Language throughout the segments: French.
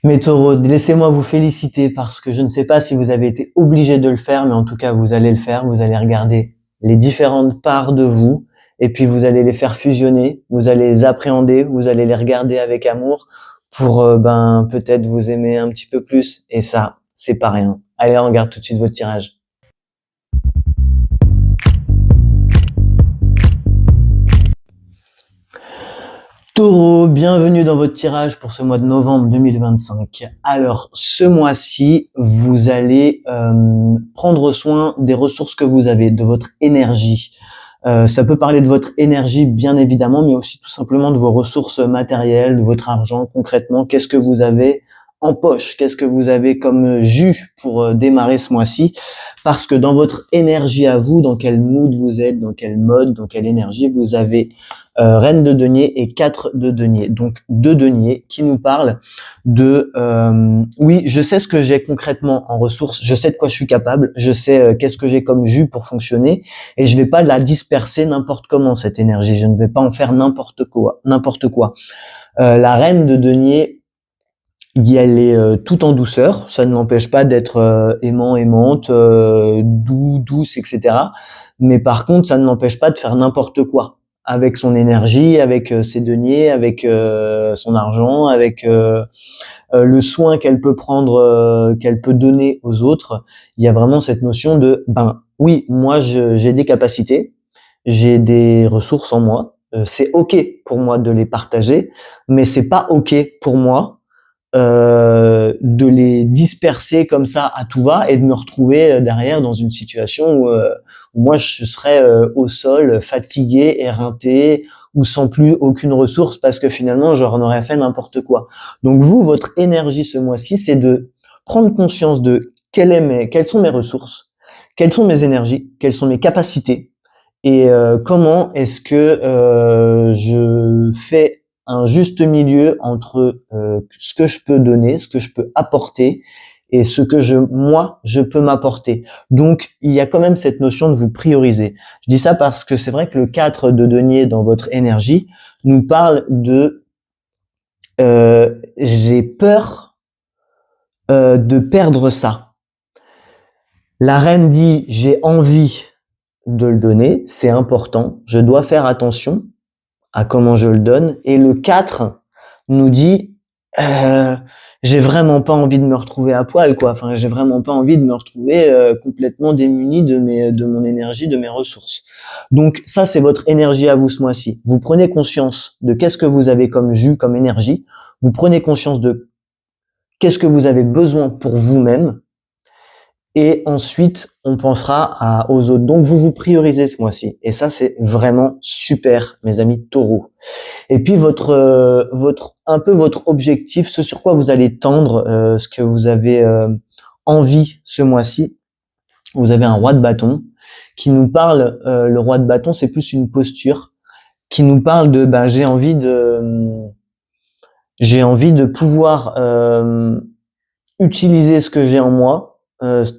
Mes taureaux, laissez-moi vous féliciter parce que je ne sais pas si vous avez été obligé de le faire, mais en tout cas, vous allez le faire. Vous allez regarder les différentes parts de vous et puis vous allez les faire fusionner, vous allez les appréhender, vous allez les regarder avec amour pour peut-être vous aimer un petit peu plus. Et ça, c'est pas rien. Allez, on regarde tout de suite votre tirage. Taureau, bienvenue dans votre tirage pour ce mois de novembre 2025. Alors, ce mois-ci, vous allez prendre soin des ressources que vous avez, de votre énergie. Ça peut parler de votre énergie, bien évidemment, mais aussi tout simplement de vos ressources matérielles, de votre argent, concrètement. Qu'est-ce que vous avez en poche? Qu'est-ce que vous avez comme jus pour démarrer ce mois-ci? Parce que dans votre énergie à vous, dans quel mood vous êtes, dans quel mode, dans quelle énergie, vous avez Reine de denier et 4 de denier. Donc 2 deniers qui nous parlent de oui, je sais ce que j'ai concrètement en ressources, je sais de quoi je suis capable, je sais qu'est-ce que j'ai comme jus pour fonctionner et je vais pas la disperser n'importe comment cette énergie, je ne vais pas en faire n'importe quoi, n'importe quoi. La reine de denier, elle est tout en douceur, ça ne l'empêche pas d'être aimant, aimante, doux, douce, etc. Mais par contre, ça ne l'empêche pas de faire n'importe quoi avec son énergie, avec ses deniers, avec son argent, avec le soin qu'elle peut prendre, qu'elle peut donner aux autres. Il y a vraiment cette notion de, oui, moi j'ai des capacités, j'ai des ressources en moi, c'est ok pour moi de les partager, mais c'est pas ok pour moi de les disperser comme ça à tout va et de me retrouver derrière dans une situation où moi je serais au sol, fatigué, éreinté ou sans plus aucune ressource parce que finalement j'en aurais fait n'importe quoi. Donc vous, votre énergie ce mois-ci, c'est de prendre conscience de quelles sont mes ressources, quelles sont mes énergies, quelles sont mes capacités et comment est-ce que je fais un juste milieu entre ce que je peux donner, ce que je peux apporter et ce que moi, je peux m'apporter. Donc, il y a quand même cette notion de vous prioriser. Je dis ça parce que c'est vrai que le 4 de denier dans votre énergie nous parle de j'ai peur de perdre ça. La reine dit j'ai envie de le donner, c'est important, je dois faire attention à comment je le donne. Et le 4 nous dit j'ai vraiment pas envie de me retrouver à poil, quoi. Enfin, j'ai vraiment pas envie de me retrouver complètement démuni de mon énergie, de mes ressources. Donc ça, c'est votre énergie à vous ce mois-ci. Vous prenez conscience de qu'est-ce que vous avez comme jus, comme énergie. Vous prenez conscience de qu'est-ce que vous avez besoin pour vous-même. Et ensuite, on pensera aux autres. Donc, vous vous priorisez ce mois-ci. Et ça, c'est vraiment super, mes amis taureaux. Et puis, un peu votre objectif, ce sur quoi vous allez tendre, ce que vous avez envie ce mois-ci. Vous avez un roi de bâton qui nous parle, le roi de bâton, c'est plus une posture qui nous parle de, j'ai envie de pouvoir utiliser ce que j'ai en moi,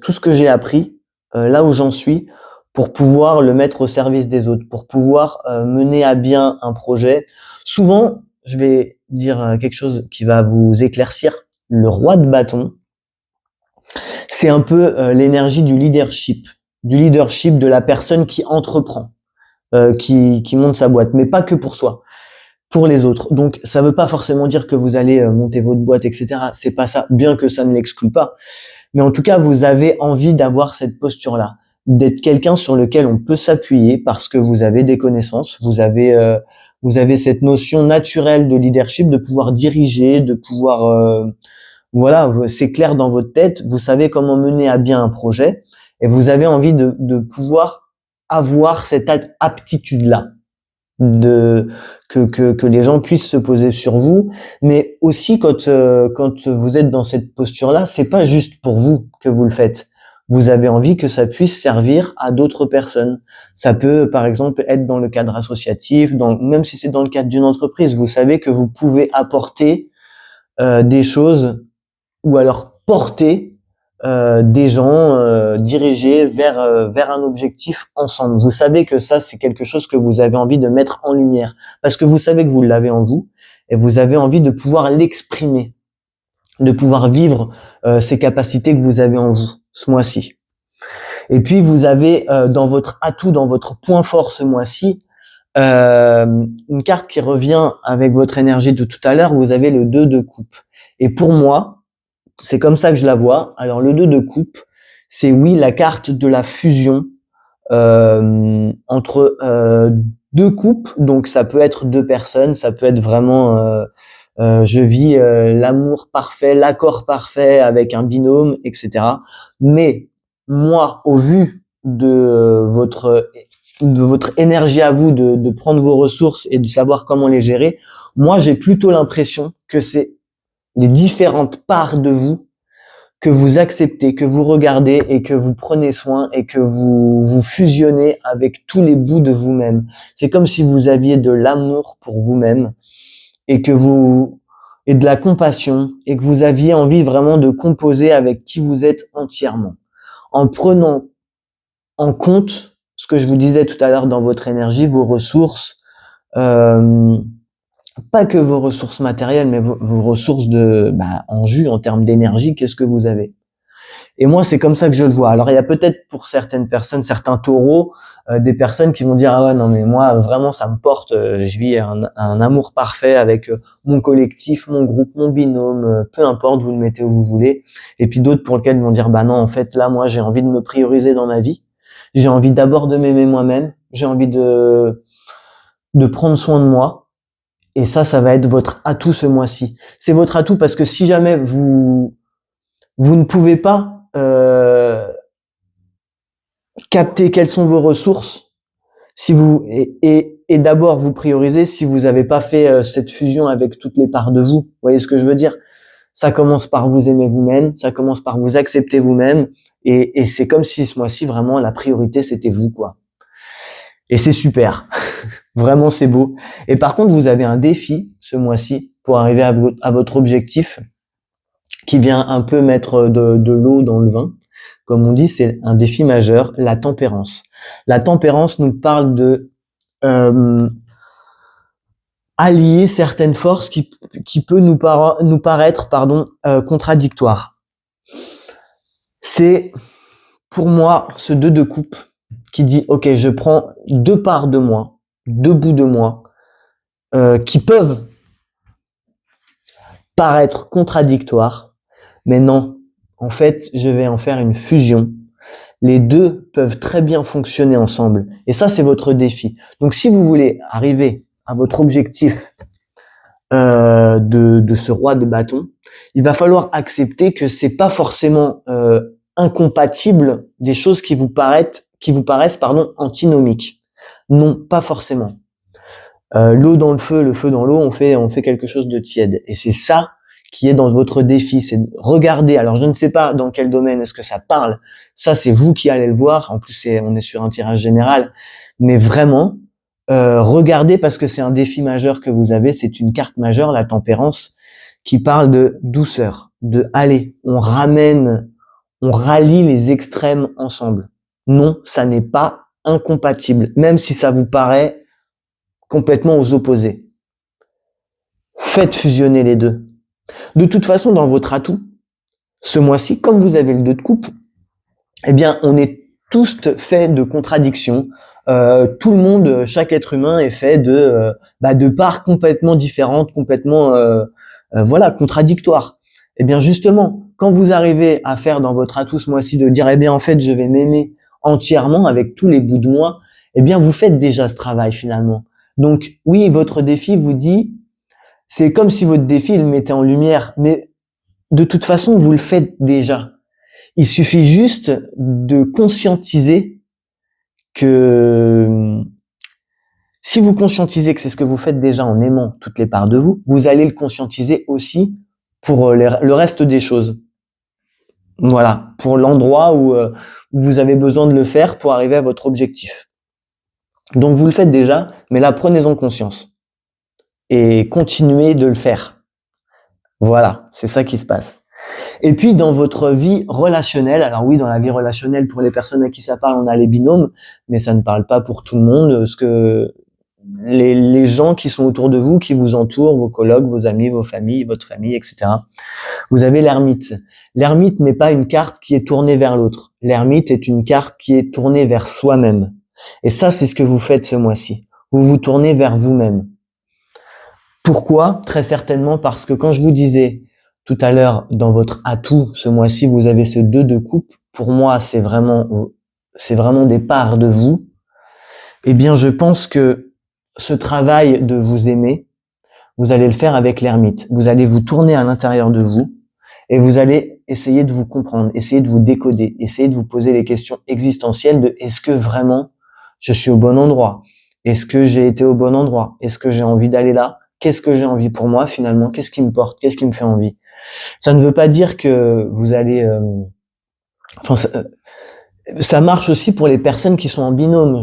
tout ce que j'ai appris, là où j'en suis, pour pouvoir le mettre au service des autres, pour pouvoir mener à bien un projet. Souvent, je vais dire quelque chose qui va vous éclaircir. Le roi de bâton, c'est un peu l'énergie du leadership de la personne qui entreprend, qui monte sa boîte, mais pas que pour soi, pour les autres. Donc, ça veut pas forcément dire que vous allez monter votre boîte, etc. C'est pas ça, bien que ça ne l'exclut pas. Mais en tout cas, vous avez envie d'avoir cette posture-là, d'être quelqu'un sur lequel on peut s'appuyer parce que vous avez des connaissances, vous avez cette notion naturelle de leadership, de pouvoir diriger, de pouvoir, voilà, c'est clair dans votre tête, vous savez comment mener à bien un projet et vous avez envie de pouvoir avoir cette aptitude-là, que les gens puissent se poser sur vous, mais aussi quand vous êtes dans cette posture-là, c'est pas juste pour vous que vous le faites. Vous avez envie que ça puisse servir à d'autres personnes. Ça peut, par exemple, être dans le cadre associatif, même si c'est dans le cadre d'une entreprise. Vous savez que vous pouvez apporter des choses ou alors porter des gens dirigés vers un objectif ensemble. Vous savez que ça, c'est quelque chose que vous avez envie de mettre en lumière parce que vous savez que vous l'avez en vous et vous avez envie de pouvoir l'exprimer de pouvoir vivre ces capacités que vous avez en vous ce mois-ci. Et puis vous avez dans votre atout, dans votre point fort ce mois-ci, une carte qui revient avec votre énergie de tout à l'heure. Vous avez le 2 de coupe. Et pour moi, c'est comme ça que je la vois. Alors le 2 de coupe, c'est oui la carte de la fusion entre deux couples. Donc ça peut être deux personnes, ça peut être vraiment je vis l'amour parfait, l'accord parfait avec un binôme, etc. Mais moi, au vu de votre énergie à vous, de prendre vos ressources et de savoir comment les gérer, moi j'ai plutôt l'impression que c'est les différentes parts de vous que vous acceptez, que vous regardez et que vous prenez soin et que vous fusionnez avec tous les bouts de vous-même. C'est comme si vous aviez de l'amour pour vous-même et et de la compassion et que vous aviez envie vraiment de composer avec qui vous êtes entièrement. En prenant en compte ce que je vous disais tout à l'heure dans votre énergie, vos ressources, pas que vos ressources matérielles, mais vos ressources en jus, en termes d'énergie, qu'est-ce que vous avez? Et moi, c'est comme ça que je le vois. Alors, il y a peut-être pour certaines personnes, certains taureaux, des personnes qui vont dire ah ouais non mais moi vraiment ça me porte, je vis un amour parfait avec mon collectif, mon groupe, mon binôme, peu importe, vous le mettez où vous voulez. Et puis d'autres pour lesquels ils vont dire bah non en fait là moi j'ai envie de me prioriser dans ma vie, j'ai envie d'abord de m'aimer moi-même, j'ai envie de prendre soin de moi. Et ça va être votre atout ce mois-ci. C'est votre atout parce que si jamais vous ne pouvez pas capter quelles sont vos ressources, si vous et d'abord vous priorisez si vous n'avez pas fait cette fusion avec toutes les parts de vous. Vous voyez ce que je veux dire? Ça commence par vous aimer vous-même, ça commence par vous accepter vous-même, et c'est comme si ce mois-ci vraiment la priorité c'était vous quoi. Et c'est super. Vraiment, c'est beau. Et par contre, vous avez un défi ce mois-ci pour arriver à votre objectif qui vient un peu mettre de l'eau dans le vin. Comme on dit, c'est un défi majeur, la tempérance. La tempérance nous parle de allier certaines forces qui peut nous paraître contradictoires. C'est pour moi ce 2 de coupe qui dit ok, je prends deux parts de moi, deux bouts de moi qui peuvent paraître contradictoires, mais non, en fait, je vais en faire une fusion. Les deux peuvent très bien fonctionner ensemble. Et ça, c'est votre défi. Donc, si vous voulez arriver à votre objectif de ce roi de bâton, il va falloir accepter que c'est pas forcément incompatible des choses qui vous paraissent antinomiques. Non, pas forcément. L'eau dans le feu dans l'eau, on fait quelque chose de tiède. Et c'est ça qui est dans votre défi, c'est de regarder. Alors, je ne sais pas dans quel domaine est-ce que ça parle. Ça, c'est vous qui allez le voir. En plus, on est sur un tirage général. Mais vraiment, regardez parce que c'est un défi majeur que vous avez. C'est une carte majeure, la tempérance, qui parle de douceur, de aller. On rallie les extrêmes ensemble. Non, ça n'est pas incompatible, même si ça vous paraît complètement aux opposés. Faites fusionner les deux. De toute façon, dans votre atout, ce mois-ci, comme vous avez le 2 de coupe, eh bien, on est tous faits de contradictions. Tout le monde, chaque être humain est fait de parts complètement différentes, complètement contradictoires. Eh bien, justement, quand vous arrivez à faire dans votre atout ce mois-ci de dire, eh bien, en fait, je vais m'aimer entièrement avec tous les bouts de moi, eh bien, vous faites déjà ce travail finalement. Donc, oui, votre défi vous dit, c'est comme si votre défi le mettait en lumière, mais de toute façon, vous le faites déjà. Il suffit juste de conscientiser que si vous conscientisez que c'est ce que vous faites déjà en aimant toutes les parts de vous, vous allez le conscientiser aussi pour le reste des choses. Voilà, pour l'endroit où vous avez besoin de le faire pour arriver à votre objectif. Donc vous le faites déjà, mais là prenez-en conscience et continuez de le faire. Voilà, c'est ça qui se passe. Et puis dans votre vie relationnelle, alors oui, dans la vie relationnelle, pour les personnes à qui ça parle, on a les binômes, mais ça ne parle pas pour tout le monde. les gens qui sont autour de vous, qui vous entourent, vos collègues, vos amis, vos familles, votre famille, etc. Vous avez l'ermite. L'ermite n'est pas une carte qui est tournée vers l'autre. L'ermite est une carte qui est tournée vers soi-même. Et ça, c'est ce que vous faites ce mois-ci. Vous vous tournez vers vous-même. Pourquoi? Très certainement parce que quand je vous disais tout à l'heure, dans votre atout, ce mois-ci, vous avez ce 2 de coupe. Pour moi, c'est vraiment des parts de vous. Eh bien, je pense que ce travail de vous aimer, vous allez le faire avec l'ermite. Vous allez vous tourner à l'intérieur de vous et vous allez essayer de vous comprendre, essayer de vous décoder, essayer de vous poser les questions existentielles de est-ce que vraiment je suis au bon endroit? Est-ce que j'ai été au bon endroit? Est-ce que j'ai envie d'aller là? Qu'est-ce que j'ai envie pour moi finalement? Qu'est-ce qui me porte? Qu'est-ce qui me fait envie? Ça ne veut pas dire que vous allez... ça marche aussi pour les personnes qui sont en binôme.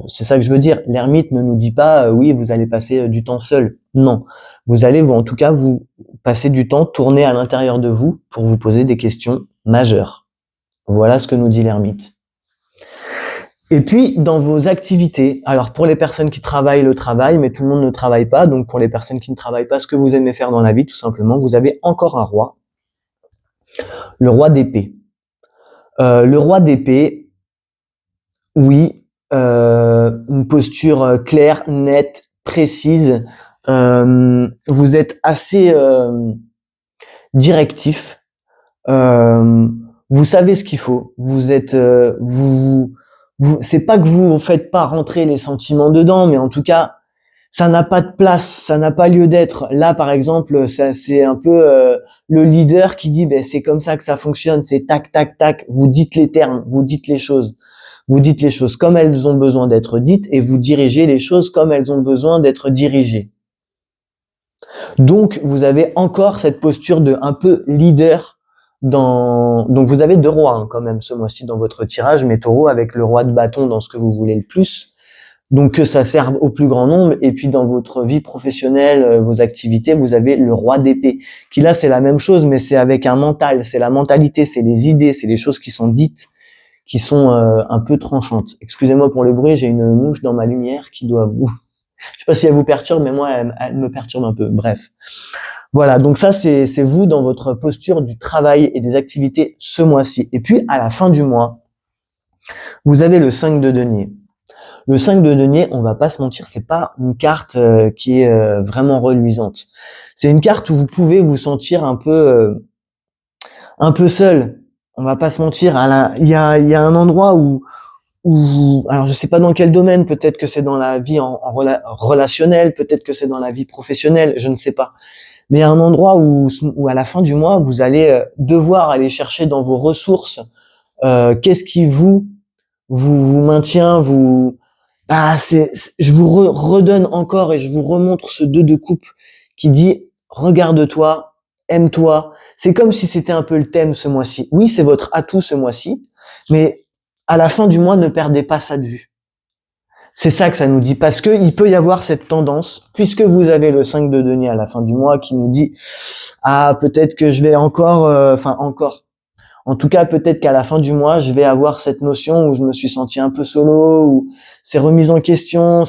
C'est ça que je veux dire. L'ermite ne nous dit pas oui, vous allez passer du temps seul. Non, vous allez, en tout cas, vous passer du temps tourner à l'intérieur de vous pour vous poser des questions majeures. Voilà ce que nous dit l'ermite. Et puis, dans vos activités, alors pour les personnes qui travaillent, le travail, mais tout le monde ne travaille pas, donc pour les personnes qui ne travaillent pas, ce que vous aimez faire dans la vie, tout simplement, vous avez encore un roi, le roi d'épée. Le roi d'épée, oui, une posture claire, nette, précise. Vous êtes assez directif. Vous savez ce qu'il faut. Vous êtes, c'est pas que vous faites pas rentrer les sentiments dedans, mais en tout cas, ça n'a pas de place, ça n'a pas lieu d'être. Là, par exemple, ça, c'est un peu le leader qui dit, ben c'est comme ça que ça fonctionne, c'est tac, tac, tac. Vous dites les termes, vous dites les choses. Vous dites les choses comme elles ont besoin d'être dites et vous dirigez les choses comme elles ont besoin d'être dirigées. Donc, vous avez encore cette posture de un peu leader donc vous avez 2 rois hein, quand même ce mois-ci dans votre tirage, mais taureau avec le roi de bâton dans ce que vous voulez le plus. Donc que ça serve au plus grand nombre. Et puis dans votre vie professionnelle, vos activités, vous avez le roi d'épée. Qui là, c'est la même chose, mais c'est avec un mental. C'est la mentalité, c'est les idées, c'est les choses qui sont dites, qui sont un peu tranchantes. Excusez-moi pour le bruit, j'ai une mouche dans ma lumière qui doit vous... Je sais pas si elle vous perturbe, mais moi, elle me perturbe un peu. Bref. Voilà, donc ça, c'est vous dans votre posture du travail et des activités ce mois-ci. Et puis, à la fin du mois, vous avez le 5 de denier. Le 5 de denier, on va pas se mentir, c'est pas une carte qui est vraiment reluisante. C'est une carte où vous pouvez vous sentir un peu seul. On va pas se mentir. Il y a un endroit où alors je sais pas dans quel domaine, peut-être que c'est dans la vie relationnelle, peut-être que c'est dans la vie professionnelle, je ne sais pas. Mais il y a un endroit où à la fin du mois, vous allez devoir aller chercher dans vos ressources qu'est-ce qui vous maintient, je vous redonne encore et je vous remontre ce 2 de coupe qui dit regarde-toi, aime-toi. C'est comme si c'était un peu le thème ce mois-ci. Oui, c'est votre atout ce mois-ci, mais à la fin du mois, ne perdez pas ça de vue. C'est ça que ça nous dit, parce que il peut y avoir cette tendance, puisque vous avez le 5 de denier à la fin du mois qui nous dit ah peut-être que je vais encore. En tout cas, peut-être qu'à la fin du mois, je vais avoir cette notion où je me suis senti un peu solo, où c'est remis en question,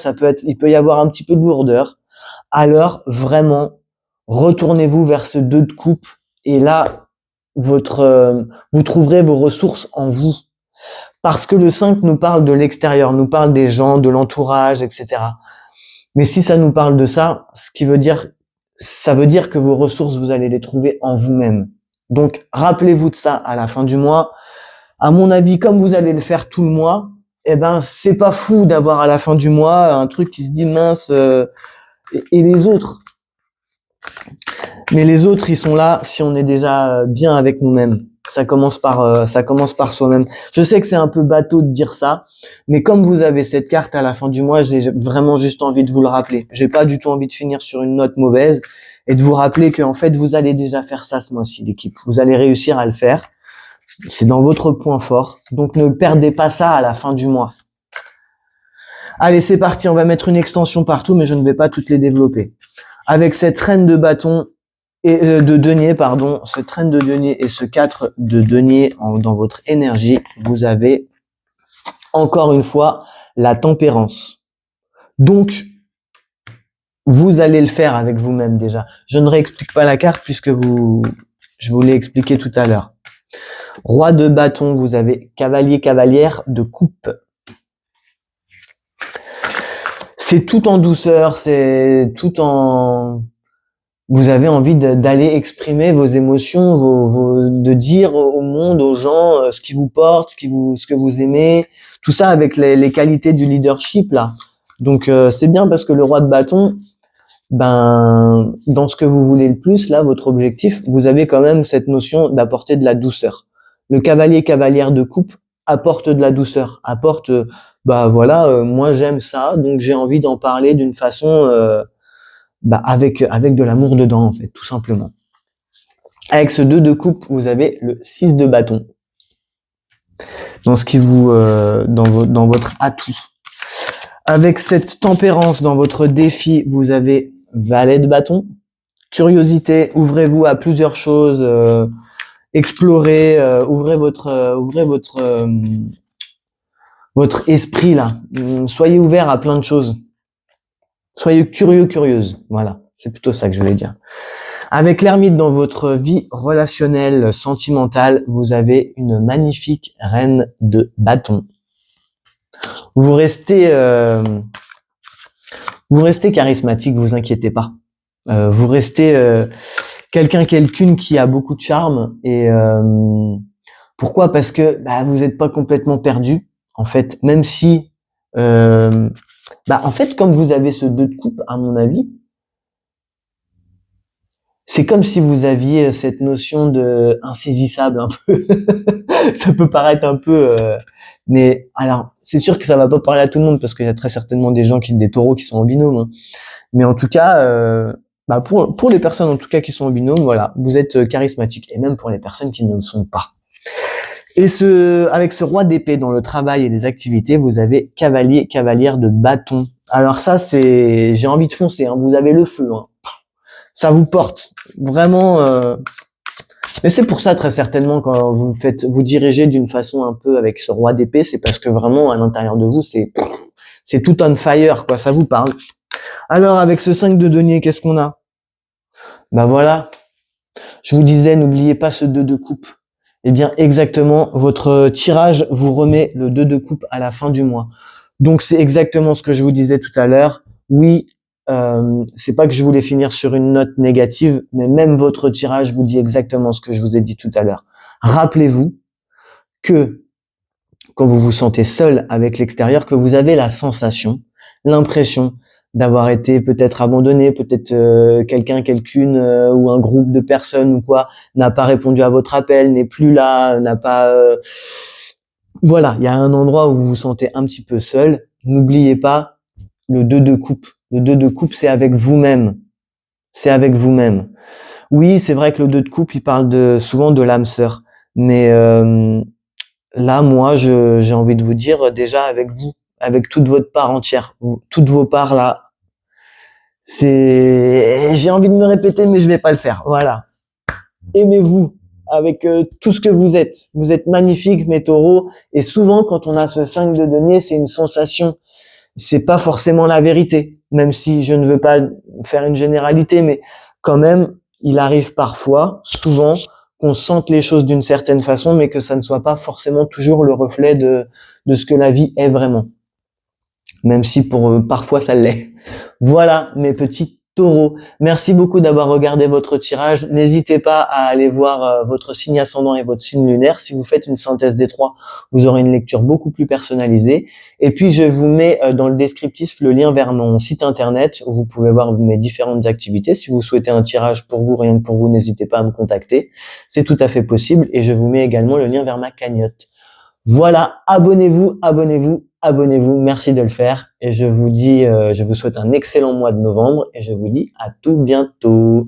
il peut y avoir un petit peu de lourdeur. Alors, vraiment, retournez-vous vers ce 2 de coupe et là, vous trouverez vos ressources en vous. Parce que le 5 nous parle de l'extérieur, nous parle des gens, de l'entourage, etc. Mais si ça nous parle de ça, ça veut dire que vos ressources, vous allez les trouver en vous-même. Donc, rappelez-vous de ça à la fin du mois. À mon avis, comme vous allez le faire tout le mois, eh ben, c'est pas fou d'avoir à la fin du mois un truc qui se dit mince, et les autres. Mais les autres, ils sont là si on est déjà bien avec nous-mêmes. Ça commence par soi-même. Je sais que c'est un peu bateau de dire ça, mais comme vous avez cette carte à la fin du mois, j'ai vraiment juste envie de vous le rappeler. J'ai pas du tout envie de finir sur une note mauvaise et de vous rappeler que en fait, vous allez déjà faire ça ce mois-ci, l'équipe. Vous allez réussir à le faire. C'est dans votre point fort. Donc, ne perdez pas ça à la fin du mois. Allez, c'est parti. On va mettre une extension partout, mais je ne vais pas toutes les développer. Avec cette reine de bâton, et de denier, pardon, ce reine de denier et ce 4 de denier dans votre énergie, vous avez encore une fois la tempérance. Donc, vous allez le faire avec vous-même déjà. Je ne réexplique pas la carte puisque je vous l'ai expliqué tout à l'heure. Roi de bâton, vous avez cavalier, cavalière de coupe. C'est tout en douceur, c'est tout en... Vous avez envie d'aller exprimer vos émotions, de dire au monde, aux gens, ce qui vous porte, ce que vous aimez, tout ça avec les qualités du leadership là. Donc c'est bien parce que le roi de bâton, ben dans ce que vous voulez le plus là, votre objectif, vous avez quand même cette notion d'apporter de la douceur. Le cavalier cavalière de coupe apporte de la douceur, apporte bah voilà, moi j'aime ça, donc j'ai envie d'en parler d'une façon avec de l'amour dedans en fait, tout simplement. Avec ce 2 de coupe, vous avez le 6 de bâton. Dans ce qui vous dans votre atout. Avec cette tempérance dans votre défi, vous avez valet de bâton. Curiosité, ouvrez-vous à plusieurs choses, explorez, ouvrez votre esprit là. Soyez ouvert à plein de choses. Soyez curieux, curieuse. Voilà, c'est plutôt ça que je voulais dire. Avec l'ermite dans votre vie relationnelle, sentimentale, vous avez une magnifique reine de bâton. Vous restez charismatique, vous inquiétez pas. Vous restez quelqu'une qui a beaucoup de charme et pourquoi? Parce que vous n'êtes pas complètement perdu. En fait, même si en fait, comme vous avez ce 2 de coupe, à mon avis, c'est comme si vous aviez cette notion de insaisissable un peu. Ça peut paraître un peu, mais alors c'est sûr que ça va pas parler à tout le monde parce qu'il y a très certainement des taureaux qui sont en binôme. Hein. Mais en tout cas, pour les personnes en tout cas qui sont en binôme, voilà, vous êtes charismatique et même pour les personnes qui ne le sont pas. Et avec ce roi d'épée dans le travail et les activités, vous avez cavalier, cavalière de bâton. Alors ça, j'ai envie de foncer. Hein, vous avez le feu. Hein. Ça vous porte vraiment. Mais c'est pour ça très certainement quand vous dirigez d'une façon un peu avec ce roi d'épée, c'est parce que vraiment à l'intérieur de vous, c'est tout on fire quoi. Ça vous parle. Alors avec ce 5 de denier, qu'est-ce qu'on a? Voilà. Je vous disais, n'oubliez pas ce 2 de coupe. Eh bien, exactement, votre tirage vous remet le 2 de coupe à la fin du mois. Donc, c'est exactement ce que je vous disais tout à l'heure. Oui, c'est pas que je voulais finir sur une note négative, mais même votre tirage vous dit exactement ce que je vous ai dit tout à l'heure. Rappelez-vous que quand vous vous sentez seul avec l'extérieur, que vous avez la sensation, l'impression d'avoir été peut-être abandonné, peut-être quelqu'une ou un groupe de personnes ou quoi n'a pas répondu à votre appel, n'est plus là, n'a pas voilà, il y a un endroit où vous vous sentez un petit peu seul. N'oubliez pas le 2 de coupe. Le 2 de coupe, c'est avec vous-même. C'est avec vous-même. Oui, c'est vrai que le 2 de coupe, il parle souvent de l'âme sœur, mais là, moi, j'ai envie de vous dire déjà avec vous, avec toute votre part entière, toutes vos parts là. J'ai envie de me répéter, mais je vais pas le faire. Voilà. Aimez-vous avec tout ce que vous êtes. Vous êtes magnifique, mes taureaux. Et souvent, quand on a ce 5 de denier, c'est une sensation. C'est pas forcément la vérité. Même si je ne veux pas faire une généralité, mais quand même, il arrive parfois, souvent, qu'on sente les choses d'une certaine façon, mais que ça ne soit pas forcément toujours le reflet de ce que la vie est vraiment. Même si parfois ça l'est. Voilà mes petits taureaux. Merci beaucoup d'avoir regardé votre tirage. N'hésitez pas à aller voir votre signe ascendant et votre signe lunaire. Si vous faites une synthèse des trois, vous aurez une lecture beaucoup plus personnalisée. Et puis je vous mets dans le descriptif le lien vers mon site internet où vous pouvez voir mes différentes activités. Si vous souhaitez un tirage pour vous, rien que pour vous, n'hésitez pas à me contacter. C'est tout à fait possible. Et je vous mets également le lien vers ma cagnotte. Voilà, abonnez-vous, abonnez-vous, abonnez-vous. Merci de le faire. Et je vous dis, je vous souhaite un excellent mois de novembre et je vous dis à tout bientôt.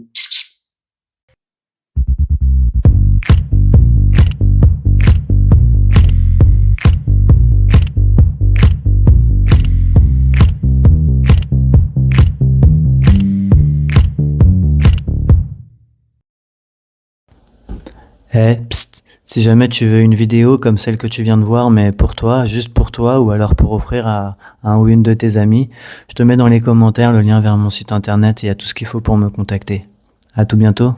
Psst, Si jamais tu veux une vidéo comme celle que tu viens de voir, mais pour toi, juste pour toi, ou alors pour offrir à un ou une de tes amis, je te mets dans les commentaires le lien vers mon site internet et il y a tout ce qu'il faut pour me contacter. À tout bientôt.